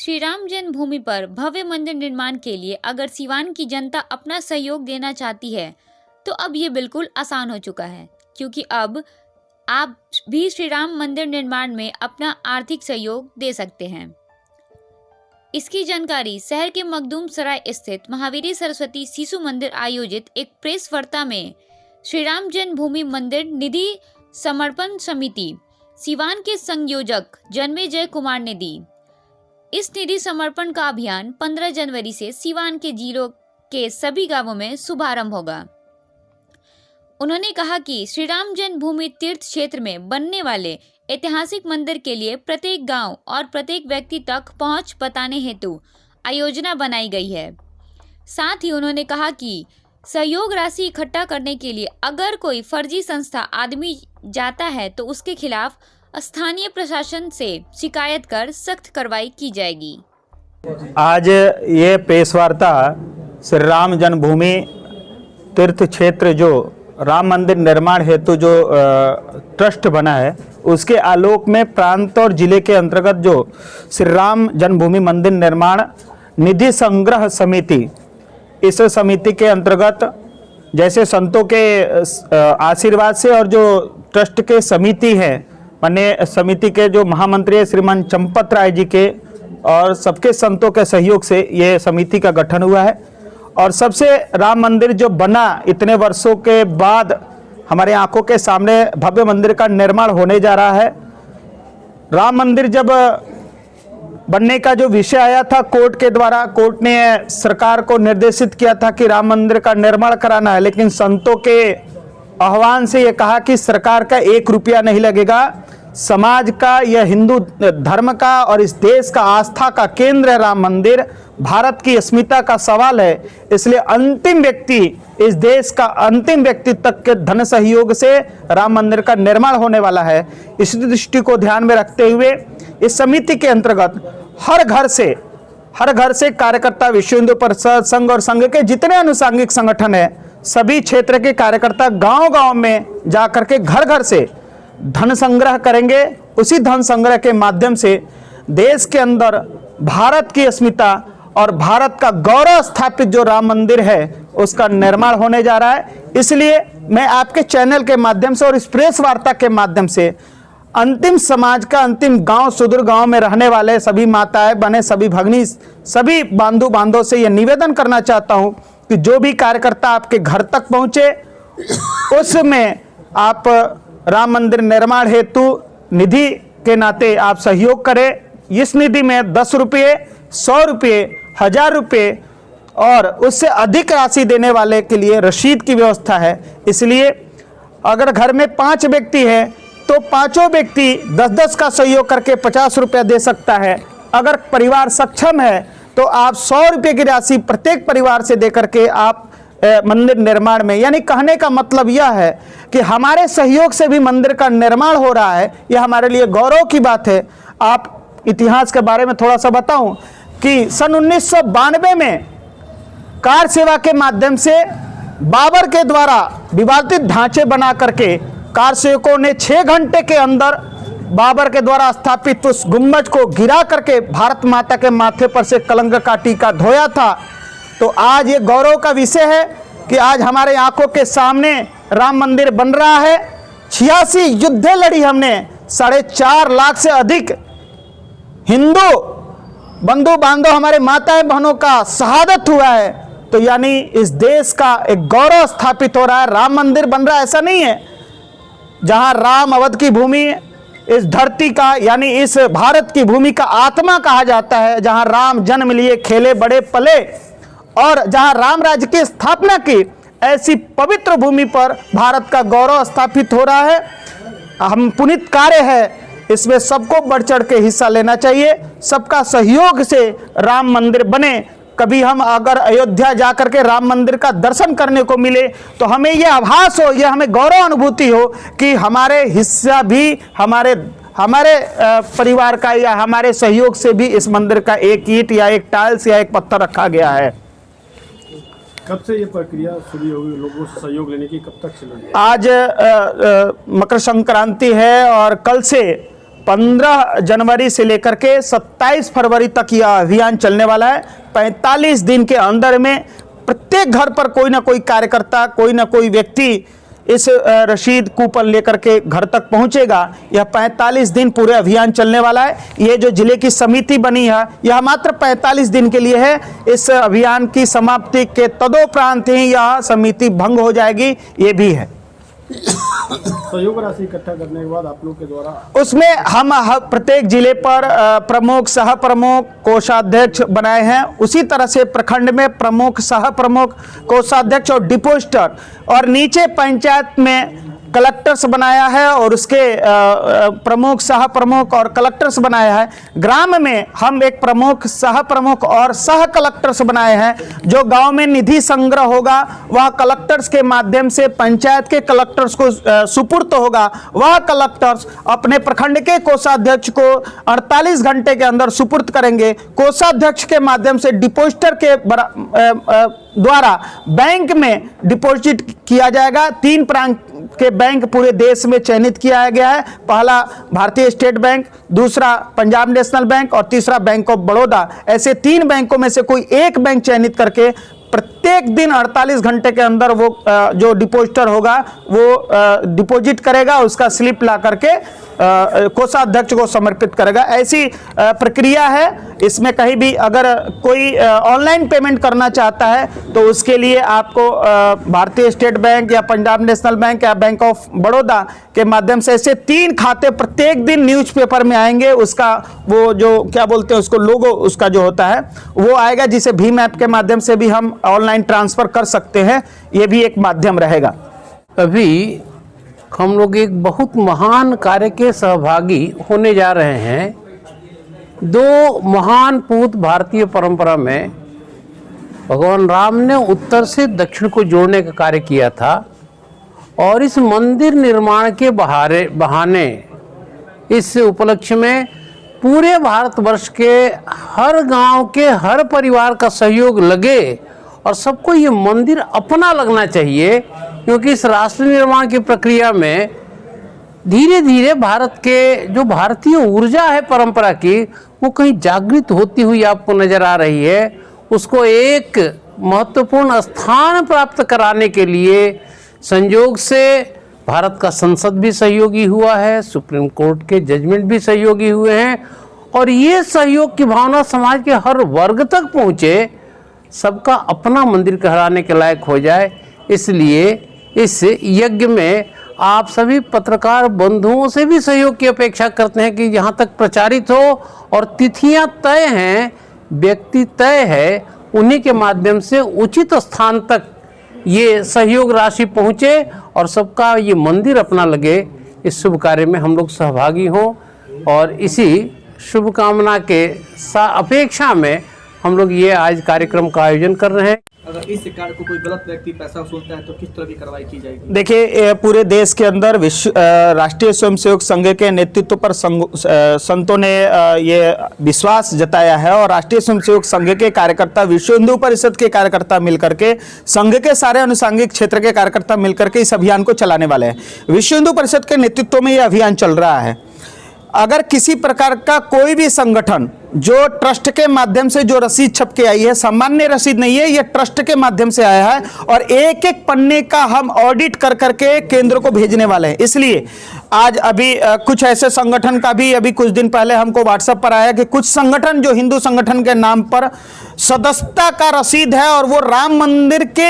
श्री राम जन्मभूमि पर भव्य मंदिर निर्माण के लिए अगर सीवान की जनता अपना सहयोग देना चाहती है तो अब ये बिल्कुल आसान हो चुका है, क्योंकि अब आप भी श्री राम मंदिर निर्माण में अपना आर्थिक सहयोग दे सकते हैं। इसकी जानकारी शहर के मखदूम सराय स्थित महावीरी सरस्वती शिशु मंदिर आयोजित एक प्रेस वार्ता में श्री राम जन्मभूमि मंदिर निधि समर्पण समिति सीवान के संयोजक जन्मेजय कुमार ने दी। इस निधि समर्पण का अभियान 15 जनवरी से सीवान के जिलों के सभी गांवों में शुभारंभ होगा। उन्होंने कहा कि श्री राम जन्मभूमि तीर्थ क्षेत्र में बनने वाले ऐतिहासिक मंदिर के लिए प्रत्येक गांव और प्रत्येक व्यक्ति तक पहुंच बताने हेतु आयोजना बनाई गई है। साथ ही उन्होंने कहा कि सहयोग राशि इकट्ठा करने के लिए अगर कोई फर्जी संस्था आदमी जाता है तो उसके खिलाफ स्थानीय प्रशासन से शिकायत कर सख्त कार्रवाई की जाएगी। आज ये प्रेस वार्ता श्री राम जन्मभूमि तीर्थ क्षेत्र जो राम मंदिर निर्माण हेतु जो ट्रस्ट बना है उसके आलोक में प्रांत और जिले के अंतर्गत जो श्री राम जन्मभूमि मंदिर निर्माण निधि संग्रह समिति, इस समिति के अंतर्गत जैसे संतों के आशीर्वाद से और जो ट्रस्ट के समिति है, माननीय समिति के जो महामंत्री श्रीमान चंपत राय जी के और सबके संतों के सहयोग से ये समिति का गठन हुआ है। और सबसे राम मंदिर जो बना इतने वर्षों के बाद हमारे आंखों के सामने भव्य मंदिर का निर्माण होने जा रहा है। राम मंदिर जब बनने का जो विषय आया था कोर्ट के द्वारा, कोर्ट ने सरकार को निर्देशित किया था कि राम मंदिर का निर्माण कराना है, लेकिन संतों के आह्वान से ये कहा कि सरकार का 1 रुपया नहीं लगेगा। समाज का, यह हिंदू धर्म का और इस देश का आस्था का केंद्र है राम मंदिर, भारत की अस्मिता का सवाल है, इसलिए अंतिम व्यक्ति, इस देश का अंतिम व्यक्ति तक के धन सहयोग से राम मंदिर का निर्माण होने वाला है। इस दृष्टि को ध्यान में रखते हुए इस समिति के अंतर्गत हर घर से कार्यकर्ता, विश्व हिंदू परिषद संघ और संघ के जितने अनुसांगिक संगठन है, सभी क्षेत्र के कार्यकर्ता गांव-गांव में जाकर के घर से धन संग्रह करेंगे। उसी धन संग्रह के माध्यम से देश के अंदर भारत की अस्मिता और भारत का गौरव स्थापित जो राम मंदिर है उसका निर्माण होने जा रहा है। इसलिए मैं आपके चैनल के माध्यम से और इस प्रेस वार्ता के माध्यम से अंतिम समाज का, अंतिम गांव, सुदूर गांव में रहने वाले सभी माताएं बहनें, सभी भगनी, सभी बांधु बांधों से यह निवेदन करना चाहता हूं कि जो भी कार्यकर्ता आपके घर तक पहुंचे उसमें आप राम मंदिर निर्माण हेतु निधि के नाते आप सहयोग करें। इस निधि में 10 रुपये, 100 रुपये, 1000 रुपये और उससे अधिक राशि देने वाले के लिए रसीद की व्यवस्था है। इसलिए अगर घर में 5 व्यक्ति हैं तो पांचों व्यक्ति 10-10 का सहयोग करके 50 रुपया दे सकता है। अगर परिवार सक्षम है तो आप 100 रुपये की राशि प्रत्येक परिवार से दे करके आप मंदिर निर्माण में, यानी कहने का मतलब यह है कि हमारे सहयोग से भी मंदिर का निर्माण हो रहा है, यह हमारे लिए गौरव की बात है। आप इतिहास के बारे में थोड़ा सा बताऊं कि सन 1992 में कार सेवा के माध्यम से बाबर के द्वारा विवादित ढांचे बना करके कार सेवकों ने 6 घंटे के अंदर बाबर के द्वारा स्थापित उस गुम्बज को गिरा करके भारत माता के माथे पर से कलंक का टीका धोया था। तो आज ये गौरव का विषय है कि आज हमारे आंखों के सामने राम मंदिर बन रहा है। 86 युद्धें लड़ी हमने, 4.5 लाख से अधिक हिंदू बंधु बांधव, हमारे माताएं बहनों का शहादत हुआ है। तो यानी इस देश का एक गौरव स्थापित हो रहा है, राम मंदिर बन रहा है। ऐसा नहीं है जहां राम अवध की भूमि, इस धरती का यानी इस भारत की भूमि का आत्मा कहा जाता है, जहां राम जन्म लिए, खेले, बड़े, पले और जहां राम राज्य की स्थापना की, ऐसी पवित्र भूमि पर भारत का गौरव स्थापित हो रहा है। हम पुनीत कार्य है, इसमें सबको बढ़ चढ़ के हिस्सा लेना चाहिए। सबका सहयोग से राम मंदिर बने। कभी हम अगर अयोध्या जाकर के राम मंदिर का दर्शन करने को मिले तो हमें यह आभास हो, यह हमें गौरव अनुभूति हो कि हमारे हिस्सा भी हमारे परिवार का या हमारे सहयोग से भी इस मंदिर का एक ईंट या एक टाइल्स या एक पत्थर रखा गया है। कब से ये प्रक्रिया शुरू होगी लोगों से सहयोग लेने की, कब तक चलेगी? आज मकर संक्रांति है और कल से 15 जनवरी से लेकर के 27 फरवरी तक यह अभियान चलने वाला है। 45 दिन के अंदर में प्रत्येक घर पर कोई ना कोई कार्यकर्ता, कोई ना कोई व्यक्ति इस रसीद कूपन लेकर के घर तक पहुंचेगा। यह 45 दिन पूरे अभियान चलने वाला है। ये जो जिले की समिति बनी है, यह मात्र 45 दिन के लिए है। इस अभियान की समाप्ति के तदोपरांत ही यह समिति भंग हो जाएगी, ये भी है। सहयोग राशि इकट्ठा करने के बाद आप लोग के द्वारा उसमें हम प्रत्येक जिले पर प्रमुख, सह प्रमुख, कोषाध्यक्ष बनाए हैं। उसी तरह से प्रखंड में प्रमुख, सह प्रमुख, कोषाध्यक्ष और डिपोजिटर, और नीचे पंचायत में कलेक्टर्स बनाया है और उसके प्रमुख, सह प्रमुख और कलेक्टर्स बनाया है। ग्राम में हम एक प्रमुख, सह प्रमुख और सह कलेक्टर्स बनाए हैं। जो गांव में निधि संग्रह होगा वह कलेक्टर्स के माध्यम से पंचायत के कलेक्टर्स को सुपुर्द होगा। वह कलेक्टर्स अपने प्रखंड के कोषाध्यक्ष को 48 घंटे के अंदर सुपुर्द करेंगे। कोषाध्यक्ष के माध्यम से डिपोजिटर के द्वारा बैंक में डिपॉजिट किया जाएगा। 3 प्रांत के बैंक पूरे देश में चयनित किया गया है। पहला भारतीय स्टेट बैंक, दूसरा पंजाब नेशनल बैंक और तीसरा बैंक ऑफ बड़ौदा। ऐसे 3 बैंकों में से कोई एक बैंक चयनित करके प्रत्येक दिन 48 घंटे के अंदर वो जो डिपॉजिटर होगा वो डिपॉजिट करेगा, उसका स्लिप ला करके कोषाध्यक्ष को समर्पित करेगा। ऐसी प्रक्रिया है। इसमें कहीं भी अगर कोई ऑनलाइन पेमेंट करना चाहता है तो उसके लिए आपको भारतीय स्टेट बैंक या पंजाब नेशनल बैंक या बैंक ऑफ बड़ौदा के माध्यम से ऐसे 3 खाते प्रत्येक दिन न्यूज़पेपर में आएंगे। उसका वो जो क्या बोलते हैं उसको, लोगो उसका जो होता है वो आएगा, जिसे भीम ऐप के माध्यम से भी हम ऑनलाइन ट्रांसफर कर सकते हैं। ये भी एक माध्यम रहेगा। अभी हम लोग एक बहुत महान कार्य के सहभागी होने जा रहे हैं। 2 महान पूत भारतीय परंपरा में भगवान राम ने उत्तर से दक्षिण को जोड़ने का कार्य किया था, और इस मंदिर निर्माण के बहाने इस उपलक्ष्य में पूरे भारतवर्ष के हर गांव के हर परिवार का सहयोग लगे और सबको ये मंदिर अपना लगना चाहिए, क्योंकि इस राष्ट्र निर्माण की प्रक्रिया में धीरे धीरे भारत के जो भारतीय ऊर्जा है परंपरा की, वो कहीं जागृत होती हुई आपको नजर आ रही है। उसको एक महत्वपूर्ण स्थान प्राप्त कराने के लिए संयोग से भारत का संसद भी सहयोगी हुआ है, सुप्रीम कोर्ट के जजमेंट भी सहयोगी हुए हैं, और ये सहयोग की भावना समाज के हर वर्ग तक पहुँचे, सबका अपना मंदिर कहलाने के लायक हो जाए। इसलिए इस यज्ञ में आप सभी पत्रकार बंधुओं से भी सहयोग की अपेक्षा करते हैं कि यहाँ तक प्रचारित हो, और तिथियाँ तय हैं, व्यक्ति तय है, उन्हीं के माध्यम से उचित स्थान तक ये सहयोग राशि पहुँचे और सबका ये मंदिर अपना लगे। इस शुभ कार्य में हम लोग सहभागी हों, और इसी शुभकामना के अपेक्षा में हम लोग ये आज कार्यक्रम का आयोजन कर रहे हैं। अगर इस कार्ड को कोई गलत व्यक्ति पैसा वसूलता है तो किस तरह की कार्रवाई की जाएगी? देखिए, पूरे देश के अंदर राष्ट्रीय स्वयंसेवक संघ के नेतृत्व पर संतों ने ये विश्वास जताया है, और राष्ट्रीय स्वयंसेवक संघ के कार्यकर्ता, विश्व हिंदू परिषद के कार्यकर्ता मिलकर के, संघ के सारे अनुषंगिक क्षेत्र के कार्यकर्ता मिलकर के इस अभियान को चलाने वाले हैं। विश्व हिंदू परिषद के नेतृत्व में यह अभियान चल रहा है। अगर किसी प्रकार का कोई भी संगठन जो ट्रस्ट के माध्यम से जो रसीद छप के आई है, सामान्य रसीद नहीं है, ये ट्रस्ट के माध्यम से आया है, और एक एक पन्ने का हम ऑडिट कर करके केंद्र को भेजने वाले हैं। इसलिए आज अभी कुछ ऐसे संगठन का भी अभी कुछ दिन पहले हमको व्हाट्सएप पर आया कि कुछ संगठन जो हिंदू संगठन के नाम पर सदस्यता का रसीद है और वो राम मंदिर के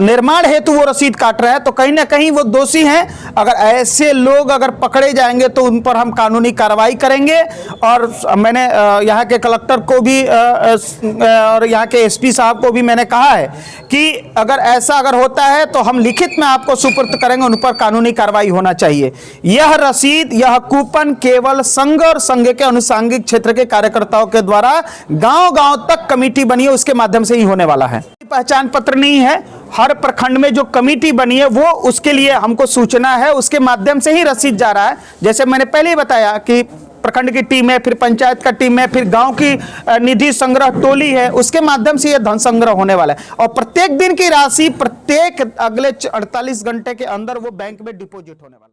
निर्माण हेतु वो रसीद काट रहे हैं, तो कहीं ना कहीं वो दोषी हैं। अगर ऐसे लोग अगर पकड़े जाएंगे तो उन पर हम कानूनी कार्रवाई करेंगे। और मैंने यहाँ के कलेक्टर को भी और यहाँ के एसपी साहब को भी मैंने कहा है कि अगर ऐसा अगर होता है तो हम लिखित में आपको सुपुर्द करेंगे, उन पर कानूनी कार्रवाई होना चाहिए। यह रसीद, यह कूपन केवल संघ और संघ के अनुषंगिक क्षेत्र के कार्यकर्ताओं के द्वारा गांव-गांव तक कमेटी बनी है, उसके माध्यम से ही होने वाला है। पहचान पत्र नहीं है, हर प्रखंड में जो कमेटी बनी है वो उसके लिए हमको सूचना है, उसके माध्यम से ही रसीद जा रहा है। जैसे मैंने पहले ही बताया कि प्रखंड की टीम है, फिर पंचायत का टीम है, फिर गांव की निधि संग्रह टोली है, उसके माध्यम से यह धन संग्रह होने वाला है। और प्रत्येक दिन की राशि प्रत्येक अगले 48 घंटे के अंदर वो बैंक में डिपॉजिट होने वाला है।